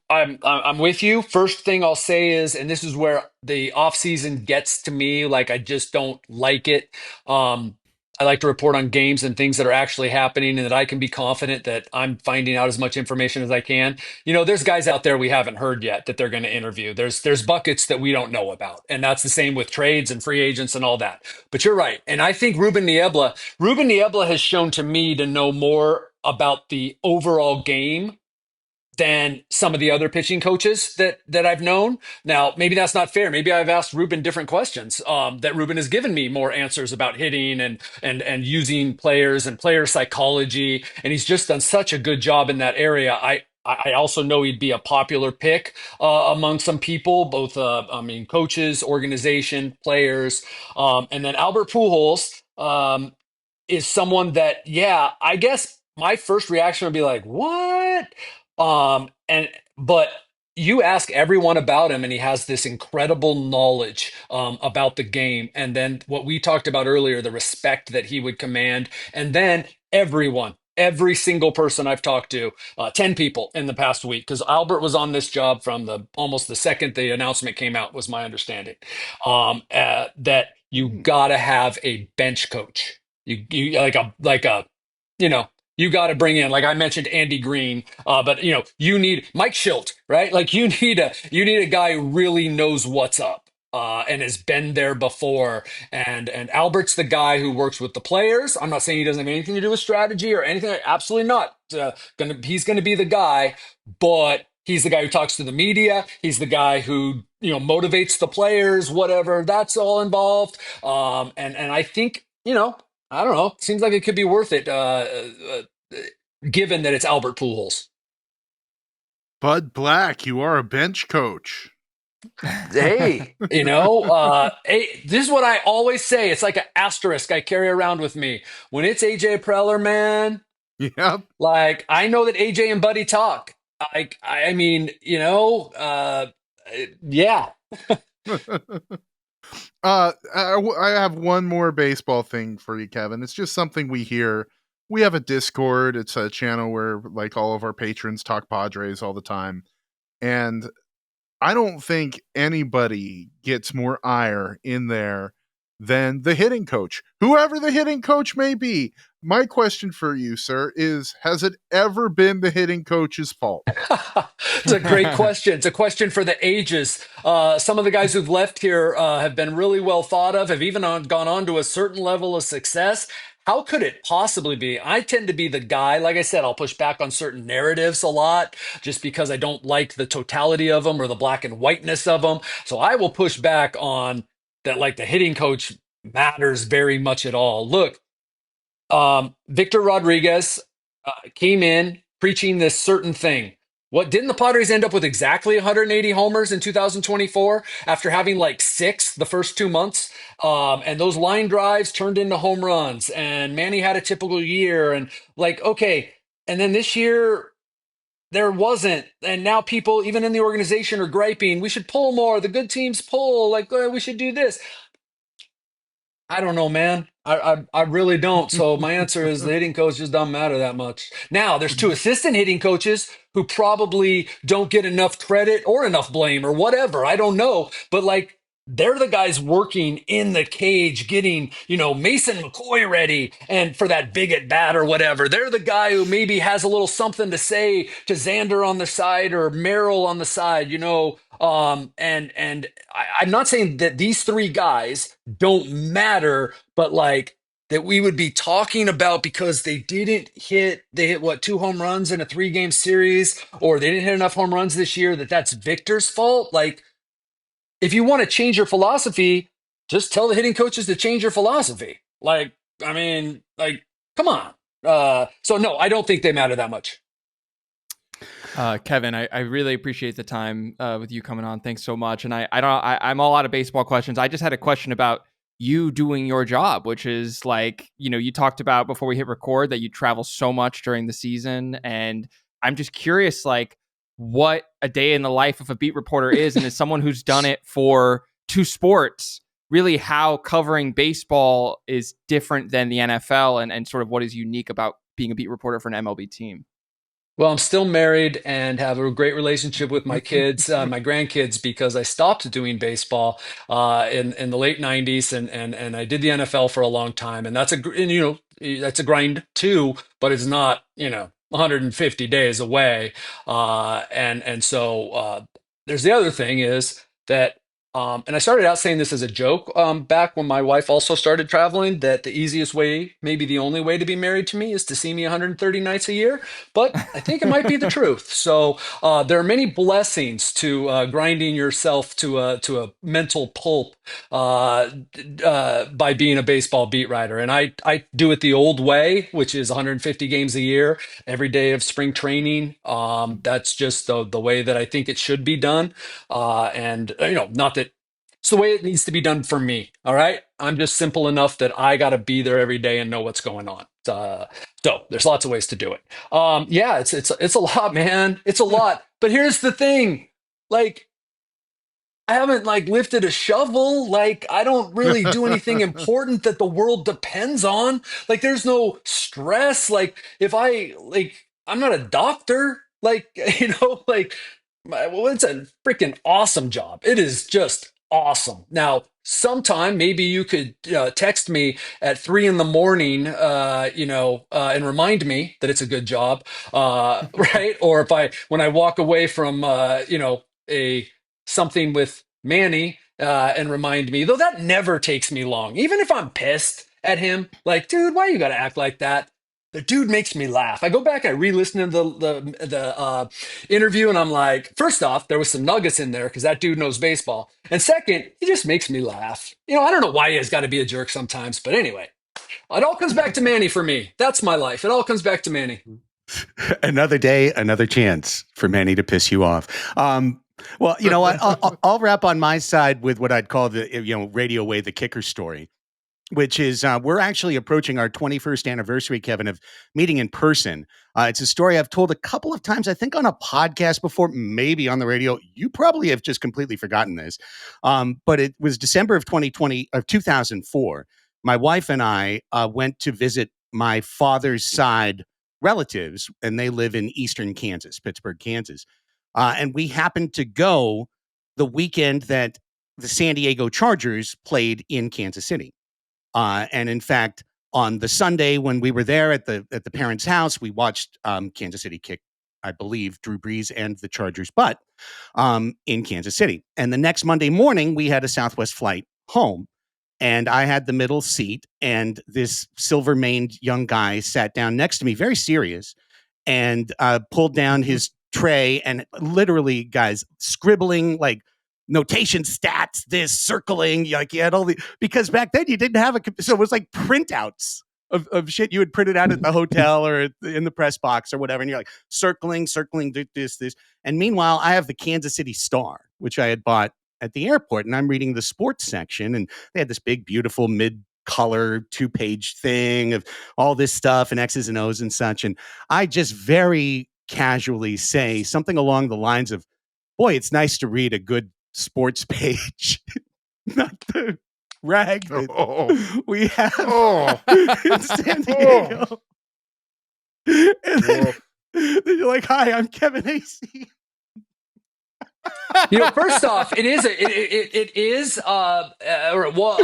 I'm with you. First thing I'll say is, and this is where the offseason gets to me, like I just don't like it. I like to report on games and things that are actually happening and that I can be confident that I'm finding out as much information as I can. There's guys out there we haven't heard yet that they're going to interview. There's buckets that we don't know about. And that's the same with trades and free agents and all that. But you're right. And I think Ruben Niebla has shown to me to know more about the overall game than some of the other pitching coaches that I've known. Now, maybe that's not fair. Maybe I've asked Ruben different questions that Ruben has given me more answers about hitting and using players and player psychology. And he's just done such a good job in that area. I also know he'd be a popular pick among some people, both coaches, organization, players. And then Albert Pujols is someone that, I guess my first reaction would be like, what? But you ask everyone about him and he has this incredible knowledge about the game. And then what we talked about earlier, the respect that he would command. And then every single person I've talked to, 10 people in the past week, because Albert was on this job from almost the second the announcement came out, was my understanding, that you gotta have a bench coach. You you got to bring in, like I mentioned, Andy Green, but you need Mike Shildt, right? Like you need a guy who really knows what's up and has been there before. And Albert's the guy who works with the players. I'm not saying he doesn't have anything to do with strategy or anything. Absolutely not. He's gonna be the guy, but he's the guy who talks to the media. He's the guy who motivates the players, whatever. That's all involved. And I think I don't know. Seems like it could be worth it, given that it's Albert Pujols. Bud Black, you are a bench coach. Hey, hey, this is what I always say. It's like an asterisk I carry around with me. When it's AJ Preller, man, Yep. like I know that AJ and Buddy talk. I mean, yeah. I have one more baseball thing for you, Kevin. It's just something we hear. We have a Discord. It's a channel where like all of our patrons talk Padres all the time. And I don't think anybody gets more ire in there than the hitting coach, whoever the hitting coach may be. my question for you, sir, is: has it ever been the hitting coach's fault? It's a great question. It's a question for the ages. Some of the guys who've left here have been really well thought of, have even gone on to a certain level of success. How could it possibly be? I tend to be the guy, like I said, I'll push back on certain narratives a lot just because I don't like the totality of them or the black and whiteness of them. So I will push back on that, like the hitting coach matters very much at all. Look, Victor Rodriguez came in preaching this certain thing. What didn't the Padres end up with exactly 180 homers in 2024 after having like 6 the first 2 months? And those line drives turned into home runs, and Manny had a typical year. And like, okay. And then this year, there wasn't. And now people, even in the organization, are griping, we should pull more. The good teams pull. Like, we should do this. I don't know, man. I really don't. So my answer is the hitting coach just doesn't matter that much. Now, there's 2 assistant hitting coaches who probably don't get enough credit or enough blame or whatever. I don't know. But like, they're the guys working in the cage, getting, Mason McCoy ready and for that big at bat or whatever. They're the guy who maybe has a little something to say to Xander on the side or Merrill on the side, I'm not saying that these 3 guys don't matter, but like that we would be talking about because they hit what, 2 home runs in a 3-game series, or they didn't hit enough home runs this year, that's Victor's fault. Like, if you want to change your philosophy, just tell the hitting coaches to change your philosophy. Like, I mean, like, come on. So no, I don't think they matter that much. Kevin, I really appreciate the time with you coming on. Thanks so much. And I'm all out of baseball questions. I just had a question about you doing your job, which is like, you talked about before we hit record that you travel so much during the season. And I'm just curious, like, what a day in the life of a beat reporter is. And as someone who's done it for 2 sports, really how covering baseball is different than the NFL and sort of what is unique about being a beat reporter for an MLB team. Well, I'm still married and have a great relationship with my kids, my grandkids, because I stopped doing baseball in the late '90s, and I did the NFL for a long time, and that's a grind too, but it's not 150 days away, and so there's the other thing is that. And I started out saying this as a joke back when my wife also started traveling, that the easiest way, maybe the only way to be married to me is to see me 130 nights a year. But I think it might be the truth. So there are many blessings to grinding yourself to a mental pulp by being a baseball beat writer. And I do it the old way, which is 150 games a year, every day of spring training. That's just the way that I think it should be done. And not that it's the way it needs to be done for me. All right. I'm just simple enough that I got to be there every day and know what's going on. So there's lots of ways to do it. Yeah, it's a lot, man. It's a lot. But here's the thing. Like, I haven't like lifted a shovel. Like, I don't really do anything important that the world depends on. Like, there's no stress. Like, I'm not a doctor. Like, well, it's a freaking awesome job. It is just awesome. Now, sometime maybe you could text me at 3 a.m, and remind me that it's a good job, right? Or when I walk away from, something with Manny, and remind me, though that never takes me long. Even if I'm pissed at him, like, dude, why you got to act like that? The dude makes me laugh. I go back, I re-listen to the interview, and I'm like, first off, there was some nuggets in there because that dude knows baseball. And second, he just makes me laugh. I don't know why he has got to be a jerk sometimes, but anyway, it all comes back to Manny for me. That's my life. It all comes back to Manny. Another day, another chance for Manny to piss you off. Well, you know what? I'll wrap on my side with what I'd call the Radio Way, the kicker story, which is we're actually approaching our 21st anniversary, Kevin, of meeting in person. It's a story I've told a couple of times, I think on a podcast before, maybe on the radio. You probably have just completely forgotten this. But it was December of 2004. My wife and I went to visit my father's side relatives, and they live in eastern Kansas, Pittsburgh, Kansas. And we happened to go the weekend that the San Diego Chargers played in Kansas City. And in fact, on the Sunday when we were there at the parents' house, we watched Kansas City kick, I believe, Drew Brees and the Chargers' butt in Kansas City. And the next Monday morning, we had a Southwest flight home. And I had the middle seat, and this silver-maned young guy sat down next to me, very serious, and pulled down his tray and literally, guys, scribbling like notation stats, this circling, like you had all the, because back then you didn't have so it was like printouts of shit you had printed out at the hotel or in the press box or whatever. And you're like circling, this. And meanwhile, I have the Kansas City Star, which I had bought at the airport, and I'm reading the sports section, and they had this big, beautiful mid-color 2-page thing of all this stuff and X's and O's and such. And I just very casually say something along the lines of, boy, it's nice to read a good sports page. Not the rag that we have in San Diego. And then you're like, hi, I'm Kevin Acee. First off, it is. Well,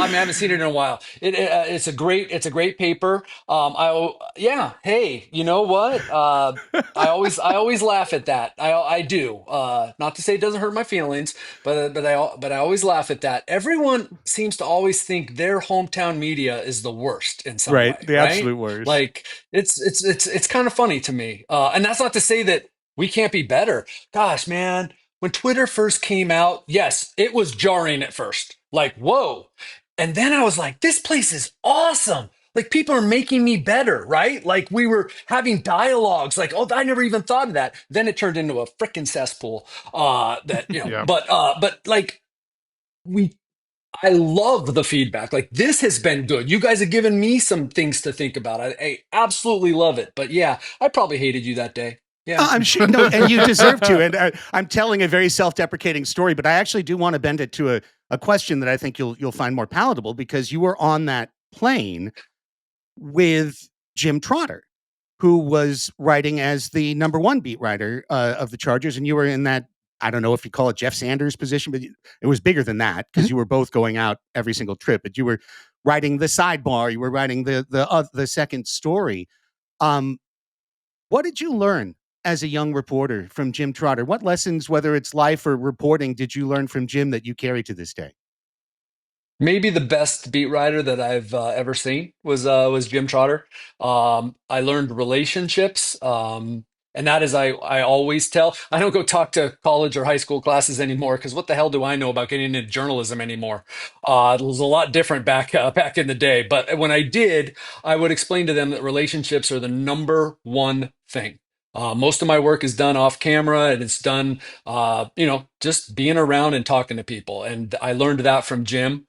I haven't seen it in a while. It's a great paper. Hey, you know what? I always laugh at that. I do. Not to say it doesn't hurt my feelings, but I always laugh at that. Everyone seems to always think their hometown media is the worst in some way, the absolute worst. Like it's kind of funny to me. And that's not to say that we can't be better. Gosh, man. When Twitter first came out, yes, it was jarring at first. Like, whoa. And then I was like, this place is awesome. Like, people are making me better, right? Like, we were having dialogues. Like, oh, I never even thought of that. Then it turned into a freaking cesspool. Yeah. But like, I love the feedback. Like, this has been good. You guys have given me some things to think about. I absolutely love it. But yeah, I probably hated you that day. Yeah, I'm sure. No, and you deserve to. And I'm telling a very self-deprecating story, but I actually do want to bend it to a question that I think you'll find more palatable, because you were on that plane with Jim Trotter, who was writing as the number one beat writer of the Chargers, and you were in that, I don't know if you call it Jeff Sanders position, but it was bigger than that because you were both going out every single trip. But you were writing the sidebar, you were writing the second story. What did you learn as a young reporter from Jim Trotter? What lessons, whether it's life or reporting, did you learn from Jim that you carry to this day? maybe the best beat writer that I've ever seen was Jim Trotter. I learned relationships, and that is I always tell. I don't go talk to college or high school classes anymore because what the hell do I know about getting into journalism anymore? It was a lot different back in the day. But when I did, I would explain to them that relationships are the number one thing. Most of my work is done off camera, and it's done, just being around and talking to people. And I learned that from Jim.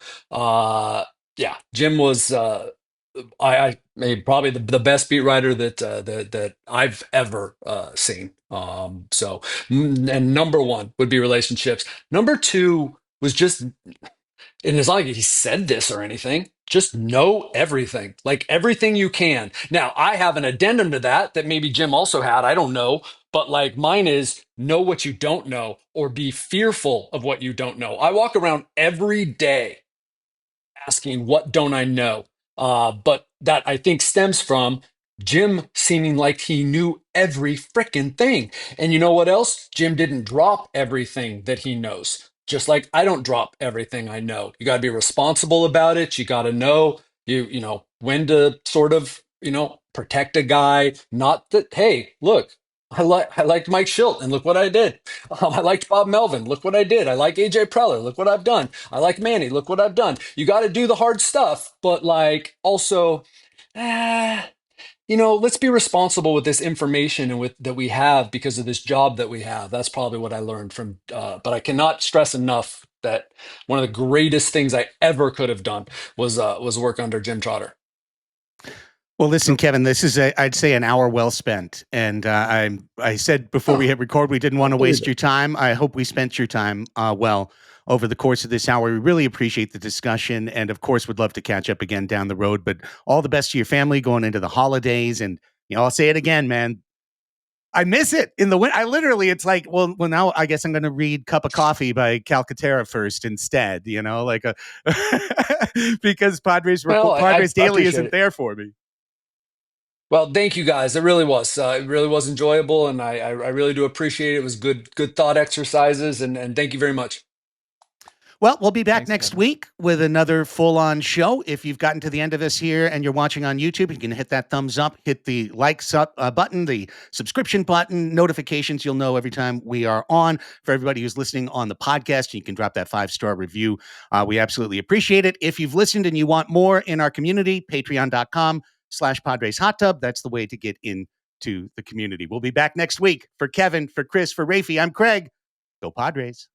Jim was, I made probably the best beat writer that I've ever seen. And number one would be relationships. Number two was just, and it's not like he said this or anything. Just know everything, like everything you can. Now, I have an addendum to that maybe Jim also had. I don't know. But like mine is know what you don't know or be fearful of what you don't know. I walk around every day asking, what don't I know? But that I think stems from Jim seeming like he knew every frickin' thing. And you know what else? Jim didn't drop everything that he knows. Just like I don't drop everything I know. You got to be responsible about it. You got to know when to sort of protect a guy. Not that, hey, look, I liked Mike Shildt, and look what I did. I liked Bob Melvin. Look what I did. I like AJ Preller. Look what I've done. I like Manny. Look what I've done. You got to do the hard stuff, but like also, let's be responsible with this information and with that we have because of this job that we have. That's probably what I learned from. But I cannot stress enough that one of the greatest things I ever could have done was work under Jim Trotter. Well, listen, Kevin, this is I'd say an hour well spent. And I said before we hit record, we didn't want to waste your time. I hope we spent your time well over the course of this hour. We really appreciate the discussion. And of course, would love to catch up again down the road. But all the best to your family going into the holidays. And I'll say it again, man. I miss it in the winter. I literally, it's like, well, now I guess I'm going to read Cup of Coffee by Calcaterra first instead, like because Padres Daily isn't there for me. Well, thank you guys. It really was. It really was enjoyable, and I really do appreciate it. It was good thought exercises, and thank you very much. Well, we'll be back next week with another full-on show. If you've gotten to the end of this here and you're watching on YouTube, you can hit that thumbs up, hit the likes up button, the subscription button, notifications. You'll know every time we are on. For everybody who's listening on the podcast, you can drop that 5-star review. We absolutely appreciate it. If you've listened and you want more in our community, patreon.com/Padres Hot Tub. That's the way to get into the community. We'll be back next week. For Kevin, for Chris, for Raphie, I'm Craig. Go Padres.